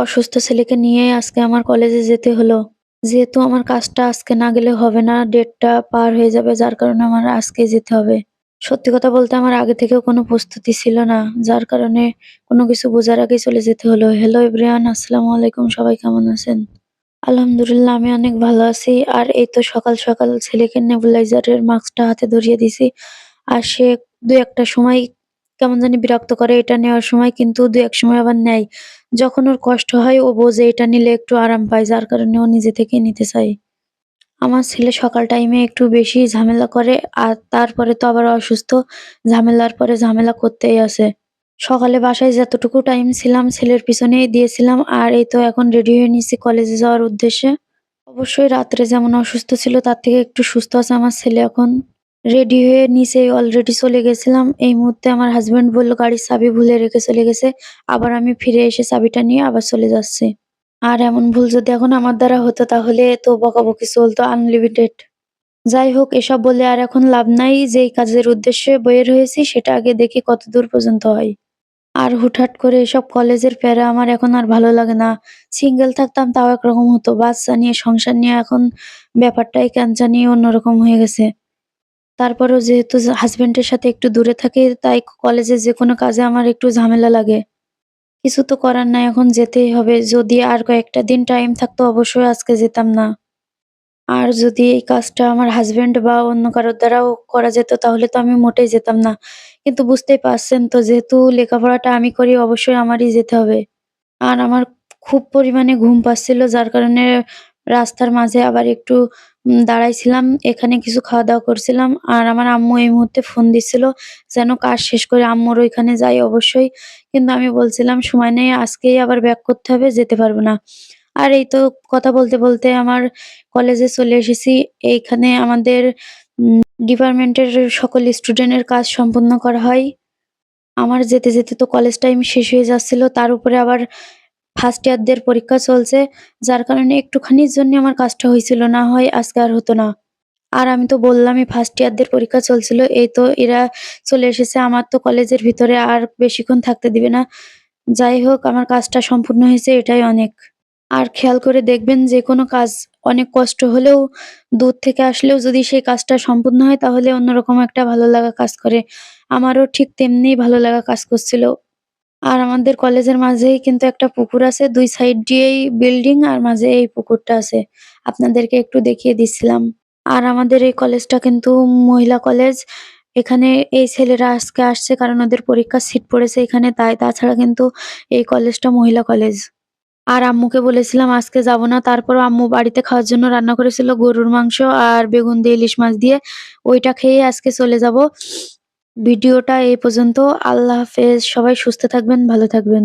অসুস্থ ছেলেকে নিয়ে আজকে আমার কলেজে যেতে হলো। যেহেতু আমার কাজটা আজকে না গেলে হবে না, ডেটটা পার হয়ে যাবে যার কারণে আমার আজকেই যেতে হবে। সত্যি কথা বলতে আমার আগে থেকেও কোনো প্রস্তুতি ছিল না। যার কারণে কোনো কিছু বোঝার আগেই চলে যেতে হলো। হ্যালো এভরিওয়ান, আসসালামু আলাইকুম। সবাই কেমন আছেন? আলহামদুলিল্লাহ আমি অনেক ভালো আছি। আর এই তো সকাল, সকাল ছেলেকে নেবুলাইজারের মাস্কটা হাতে ধরিয়ে দিছি। আর সে ২-১ টা সময় কেমন জানি বিরক্ত করে এটা নেওয়ার সময়, কিন্তু ২-১ সময় আবার নেয়। যখন ওর কষ্ট হয় ও বোঝে এটা নিলে একটু আরাম পায়, যার কারণে ও নিজে থেকেই নিতে চায়। আমার ছেলে সকাল টাইমে একটু বেশি ঝামেলা করে, আর তারপরে তো আবার অসুস্থ। ঝামেলার পরে ঝামেলা করতেই আছে। সকালে বাসায় যতটুকু টাইম ছিলাম ছেলের পিছনেই দিয়েছিলাম। আর এই তো এখন রেডি হয়ে নিচ্ছি কলেজে যাওয়ার উদ্দেশ্যে। অবশ্যই রাত্রে যেমন অসুস্থ ছিল তার থেকে একটু সুস্থ আছে আমার ছেলে এখন। রেডি হয়ে নিচে অলরেডি চলে গেছিলাম। এই মুহূর্তে আমার হাসব্যান্ড বলল গাড়ির চাবি ভুলে রেখে চলে গেছে। আবার আমি ফিরে এসে চাবিটা নিয়ে আবার চলে যাচ্ছি। আর এমন ভুল যদি এখন আমার দ্বারা হতো তাহলে তো বকাবকি চলতো আনলিমিটেড। যাই হোক এসব বলে আর এখন লাভ নাই। যেই কাজের উদ্দেশ্যে বের হয়েছি সেটা আগে দেখি কতদূর পর্যন্ত হয়। আর হুটহাট করে এসব কলেজের প্যারা আমার এখন আর ভালো লাগে না। সিঙ্গেল থাকতাম তাও একরকম হতো। বাচ্চা নিয়ে সংসার নিয়ে এখন ব্যাপারটাই কেন জানি অন্যরকম হয়ে গেছে। তারপরেও যেহেতু হাসব্যান্ডের সাথে একটু দূরে থাকি তাই কলেজের যেকোনো কাজে আমার একটু ঝামেলা লাগে। কিছু তো করার নাই, এখন যেতেই হবে। যদি আর কয়েকটা দিন টাইম থাকতো অবশ্যই আজকে যেতাম না। আর যদি এই কাজটা আমার হাসব্যান্ড বা অন্য কারোর দ্বারাও করা যেত তাহলে তো আমি মোটেই যেতাম না। কিন্তু বুঝতেই পারছেন তো, যেহেতু লেখাপড়াটা আমি করি অবশ্যই আমারই যেতে হবে। আর আমার খুব পরিমাণে ঘুম পাচ্ছিল, যার কারণে রাস্তার মাঝে আবার একটু দাঁড়াইছিলাম। এখানে কিছু খাওয়া-দাওয়া করছিলাম। আর আমার আম্মু এই মুহূর্তে ফোন দিচ্ছিল যেন কাজ শেষ করে আম্মুর ওইখানে যাই অবশ্যই। কিন্তু আমি বলছিলাম সময় নেই, আজকেই আবার ব্যাক করতে হবে, যেতে পারব না। আর এই তো কথা বলতে, বলতে আমার কলেজে চলে এসেছি। এইখানে আমাদের ডিপার্টমেন্টের সকল স্টুডেন্টের কাজ সম্পূর্ণ করা হয়। আমার যেতে, যেতে তো কলেজ টাইম শেষ হয়ে যাচ্ছিল। তার উপরে আবার ফার্স্ট ইয়ারদের পরীক্ষা চলছে। যার কারণে একটুখানির জন্য আমার কাজটা হইছিল। না হয় আজকে আর হতো না। আর আমি তো বললামই ফার্স্ট ইয়ারদের পরীক্ষা চলছিল। এই তো এরা চলে এসেছে। আমার তো কলেজের ভিতরে আর বেশিক্ষণ থাকতে দিবে না। যাই হোক আমার কাজটা সম্পূর্ণ হয়েছে, এটাই অনেক। আর খেয়াল করে দেখবেন যেকোনো কাজ অনেক কষ্ট হলেও দূর থেকে আসলেও যদি সেই কাজটা সম্পূর্ণ হয় তাহলে অন্যরকম একটা ভালো লাগা কাজ করে। আমারও ঠিক তেমনিই ভালো লাগা কাজ করছিল। আর আমাদের কলেজের মাঝেই কিন্তু একটা পুকুর আছে। ২ সাইড দিয়েই বিল্ডিং আর মাঝে এই পুকুরটা আছে। আপনাদেরকে একটু দেখিয়ে দিচ্ছিলাম। আর আমাদের এই কলেজটা কিন্তু মহিলা কলেজ। এখানে এই ছেলেরা আজকে আসছে কারণ ওদের পরীক্ষার সিট পড়েছে এখানে তাই। তাছাড়া কিন্তু এই কলেজটা মহিলা কলেজ। আর আম্মুকে বলেছিলাম আজকে যাব না। তারপরও আম্মু বাড়িতে খাওয়ার জন্য রান্না করেছিল গরুর মাংস আর বেগুন দিয়ে ইলিশ মাছ দিয়ে। ওইটা খেয়েই আজকে চলে যাব। ভিডিওটা এই পর্যন্ত। আল্লাহ হাফেজ। সবাই সুস্থ থাকবেন, ভালো থাকবেন।